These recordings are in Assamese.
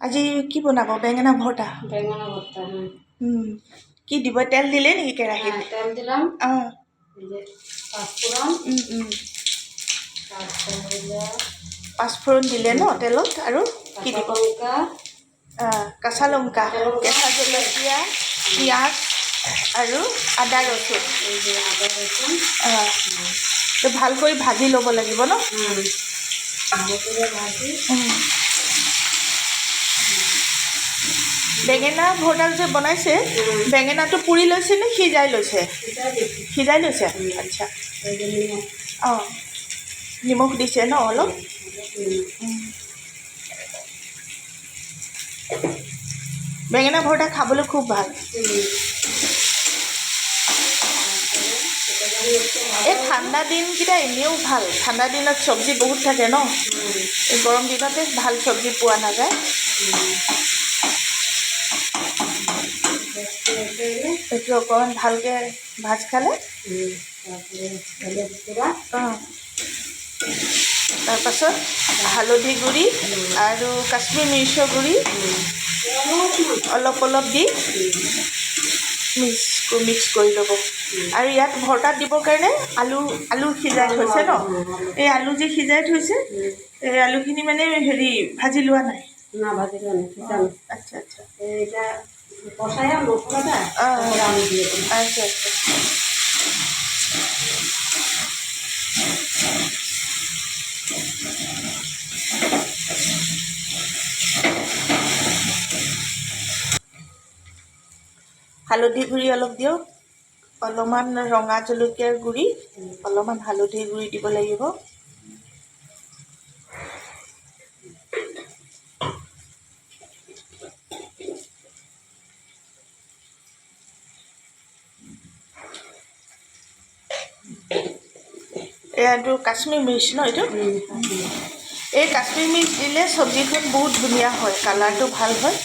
আজি কি বনাব? বেঙেনা ভৰ্তা। বেঙেনা ভৰ্তা, হ্যাঁ। কি দিব? তেল দিলে নাকি কেৰাহীত? হ্যাঁ, তেল দিলাম। এই যে পাঁচফোড়ন। পাঁচফোড়ন দিলে ন তেলত, আৰু কি দিব? লঙ্কা, কাঁচা লঙ্কা, কেঁচা জলকীয়া, পিঁয়াজ আৰু আদা ৰচুন। এই যে আদা রসুন। তো ভালকৈ ভাজি ল'ব লাগিব ন? ভালো করে ভাজি। বেঙেনা ভর্তা যে বনাইছে, বেঙেনাটো পুৰি লৈছে নে সিজাই লৈছে? সিজাই লৈছে। আচ্ছা। অঁ, নিমখ দিছে ন অলপ? বেঙেনা ভর্তা খাবলৈ খুব ভাল। এই ঠাণ্ডা দিনকেইটা এনেও ভাল। ঠাণ্ডা দিনত চব্জি বহুত থাকে ন, এই গৰম দিনতে ভাল চব্জি পোৱা নাযায়। এইটো অকণমান ভালকৈ ভাজ খালে, তাৰপাছত হালধি গুড়ি আৰু কাশ্মীৰ মিৰ্চৰ গুড়ি অলপ অলপ দি মিক্স কৰি ল'ব। আৰু ইয়াত ভৰ্তাত দিবৰ কাৰণে আলু সিজাই থৈছে ন? এই আলু যে সিজাই থৈছে, এই আলুখিনি মানে হেৰি ভাজি লোৱা নাই? না, ভাজি লোৱা নাই, সিজানো। আচ্ছা আচ্ছা। এটা কষাই মশলাটা আলু দিয়ে দিই। আচ্ছা আচ্ছা। হালধি গুড়ি অলপ দিয়ক, অলপমান ৰঙা জলকীয়াৰ গুড়ি, অলপমান হালধিৰ গুড়ি দিব লাগিব। এইটো কাশ্মীৰ মিৰ্চ ন? এইটো এই কাশ্মীৰ মিৰ্চ দিলে চব্জিখন বহুত ধুনীয়া হয়, কালাৰটো ভাল হয়।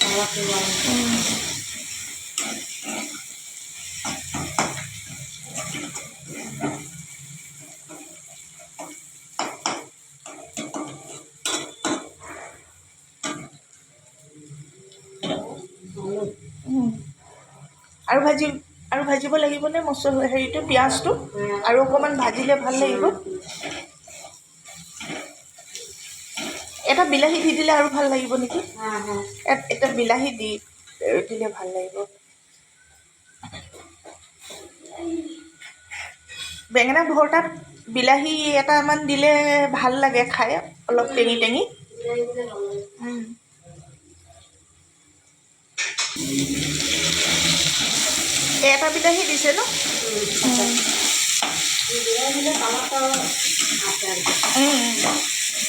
আৰু ভাজিব লাগিবনে মছলা হেৰিটো, পিঁয়াজটো আৰু অকণমান ভাজিলে ভাল লাগিব। এটা বিলাহী দি দিলে আৰু ভাল লাগিব নেকি? এটা বিলাহী দি দিলে ভাল লাগিব। বেঙেনা ভৰ্তাত বিলাহী এটামান দিলে ভাল লাগে খাই, অলপ টেঙি টেঙি। এটা বিলাহী দিছে ন?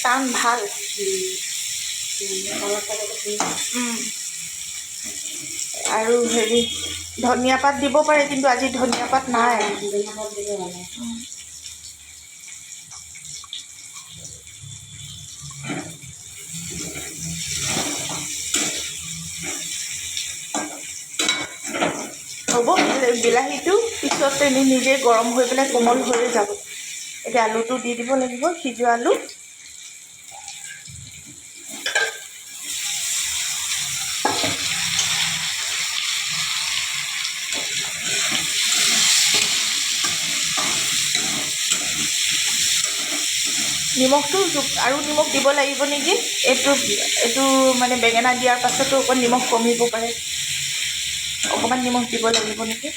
টান ভাল। আৰু হেৰি ধনিয়া পাত দিব পাৰে, কিন্তু আজি ধনিয়া পাত নাই। হ'ব, বিলাহীটো পিছত নিজে গৰম হৈ পেলাই কোমল হৈ যাব। এতিয়া আলুটো দি দিব লাগিব, সিজোৱা আলু। নিমখটো আৰু নিমখ দিব লাগিব নেকি? এইটো মানে বেঙেনা দিয়াৰ পাছতো অকণ নিমখ কমিব পাৰে, অকণমান নিমখ দিব লাগিব নেকি?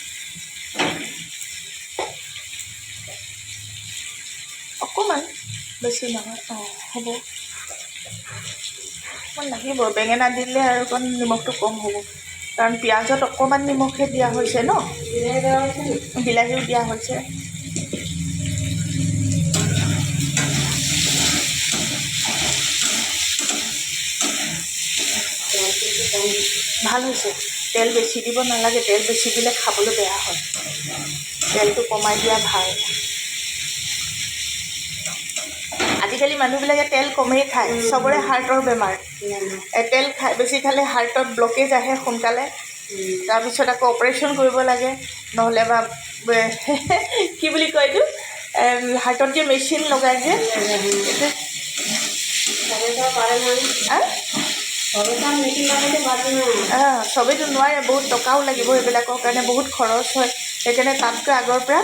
অকণমান, বেছি নহয়। হ'ব, অকণমান লাগিব। বেঙেনা দিলে আৰু অকণ নিমখটো কম হ'ব, কাৰণ পিঁয়াজত অকণমান নিমখহে দিয়া হৈছে ন, বিলাহীও দিয়া হৈছে। ভাল হৈছে। তেল বেছি দিব নালাগে, তেল বেছি দিলে খাবলৈ বেয়া হয়, তেলটো কমাই দিয়া ভাল। আজিকালি মানুহবিলাকে তেল কমেই খায়, চবৰে হাৰ্টৰ বেমাৰ। তেল বেছি খালে হাৰ্টত ব্লকেজ আহে সোনকালে, তাৰপিছত আকৌ অপাৰেশ্যন কৰিব লাগে, নহ'লে বা কি বুলি কয় এইটো, হাৰ্টত যে মেচিন লগাই যে, ঘৰতে মেচিন লগাইতে পাৰি না চবেইতো নোৱাৰে, বহুত টকাও লাগিব এইবিলাকৰ কাৰণে, বহুত খৰচ হয়। সেইকাৰণে তাতকৈ আগৰ পৰা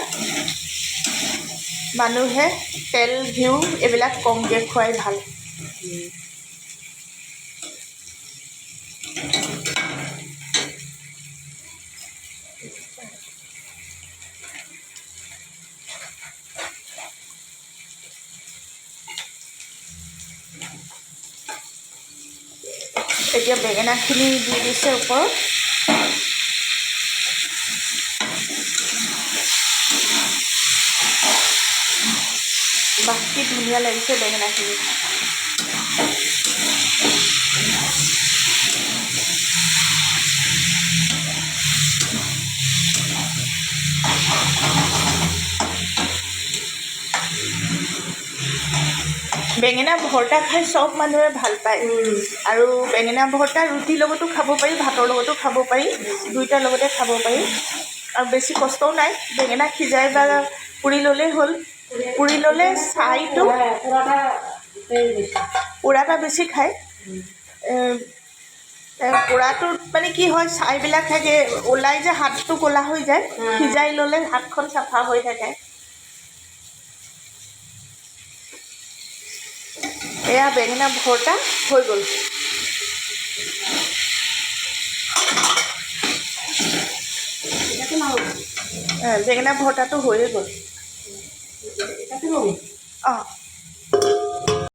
মানুহে তেল ঘিউ এইবিলাক কমকৈ খোৱাই ভাল। এতিয়া বেঙেনাখিনি দি দিছে ওপৰত। বাহ, কি ধুনীয়া লাগিছে বেঙেনাখিনি। বেঙেনা ভৰ্তা খাই চব মানুহে ভাল পায়, আৰু বেঙেনা ভৰ্তা ৰুটিৰ লগতো খাব পাৰি, ভাতৰ লগতো খাব পাৰি, দুইটাৰ লগতে খাব পাৰি। আৰু বেছি কষ্টও নাই, বেঙেনা সিজাই বা পুৰি ল'লেই হ'ল। পুৰি ল'লে ছাইটো পোৰাটা বেছি খায়। পোৰাটোত মানে কি হয়, ছাইবিলাক থাকে ওলাই যে হাতটো ক'লা হৈ যায়, সিজাই ল'লে হাতখন চাফা হৈ থাকে। এয়া বেঙেনা ভৰ্তা হৈ গ'ল। বেঙেনা ভৰ্তাটো হৈয়ে গ'ল। অঁ।